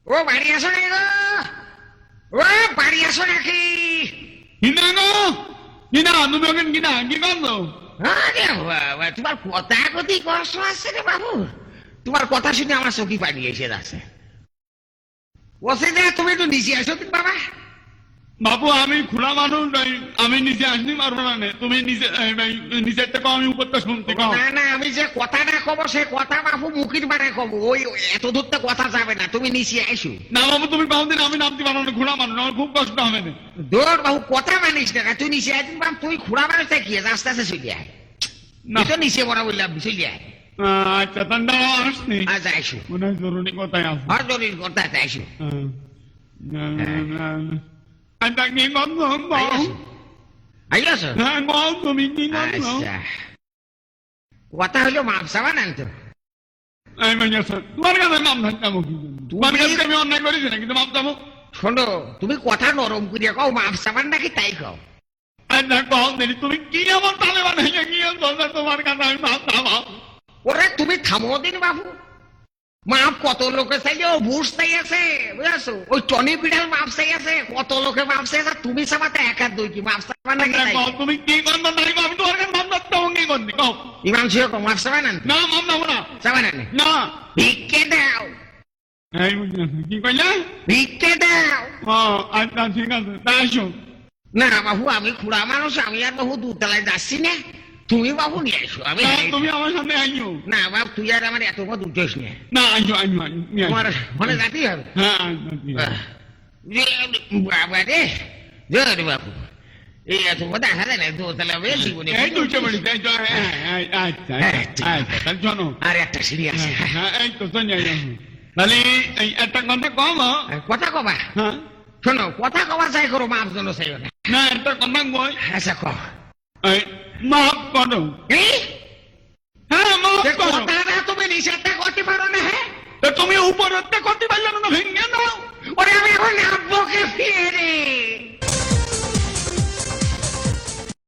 ও বাড়ি আসো নাকি গো? ও বাড়ি আসো নাকি? কিনা গো কিনা তুমি ওখানে কিনা কি করছো? আরে বাবা, তোমার কথা কথি কষ্ট আসছে রে বাবু। তোমার কথা শুনে আমার চোখে পানি এসে যাচ্ছে। বসে যা, তুমি একটু নিচে আসো তুমি বাবা। বাবু আমি খোলা মানুষ নাই, আমি নিচে আসতে পারবো না নে। তুমি নিচে নিচের থেকে আমি উপরটা শুনতে কও। না না, আমি যে কথাটা কব সে কথা বাবু মুখের বারে কব, ওই এত দূর তো কথা যাবে না, তুমি নিচে আইসো। না বাবু তুমি কোনদিন আমি নামতে পারবো না, খোলা মানুষ আমার খুব কষ্ট হবে না। দৌড় বাবু, কথা মানিস না, তুই নিচে আয়। বাবু তুই খুঁড়া মানুষটা কি আস্তে আস্তে চলে আয়। না তুই তো নিচে বলা বললাম, চলে আয়। আচ্ছা ঠান্ডা আসনি, আচ্ছা আইসো, মনে হয় জরুরি কথাই আছে। হর জরুরি কথা আছে, আইসো। আচ্ছা কি করছো? আইসো। হ্যাঁ বল তুমি কি করছো? আচ্ছা, কথা হলো মাপ সাবান আনতো। এই মানে তোমার কাছে মাপ থাকতাম কি জন্য? তোমার কাছে আমি অন্যায় করেছি না, কিন্তু মাপ যাবো। শোনো, তুমি কথা নরম করিয়া কও, মাপ সাবান নাকি তাই কও। আচ্ছা কল দিলি তুমি কি আমার তালে বানাইয়া কি বলছো? তোমার কাছে আমি মাপ যাবো। ওরে তুমি থামো দিন বাবু। মাপ কত লোকে চাইছে, ও বুঝ চাই আছে বুঝেছো, ওই টনি পিঠাল মাপ চাই আছে, কত লোকে মাপ চাই আছে, তুমি চাবাতে এক আর দুই কি মাপ চাবা নাকি তাই? তুমি কি করবো নাই? আমি তোমার কাছে মাপ যাবো কি করবি কও? ইমাম ছিল কো মাপ চাবা না? না মাপ যাবো না। চাবা না? না ভিক্ষে দাও, এই বুঝলাম কি কইলে? ভিক্ষে দাও। ও আচ্ছা ঠিক আছে তাই আসো। না বাবু, আমি খুড়া মানুষ, আমি আর বাবু দুতলায় যাচ্ছি না, তুমি বাবু নিয়ে আসো। আমি তুমি আমার সামনে আইও না বাবু, তুই আর আমার এত বড় উঠেস না, না আইও আইও আইও তোমার মনে যাতেই হবে। হ্যাঁ বাবা রে, জোর বাবু, এই এত কথা দেখা যায় না, দোতলা বেশ জীবনে। এই দুটো মিনিট এই তো আচ্ছা আচ্ছা তাহলে শোনো। আর একটা সিঁড়ি আছে। হ্যাঁ এই তো শোনো তাহলে এই একটা কথা কম। কথা কবা? হ্যাঁ শোনো, কথা কবা চাই করো, মাপ জন্য চাইও না। না একটা কথা কই। আচ্ছা কও। এই মাফ করো। এই হ্যাঁ মাফ করো। কথাটা তুমি নিষেধটা করতে পারো না? হ্যাঁ, তো তুমি উপরতে করতে পারলে না ভেঙে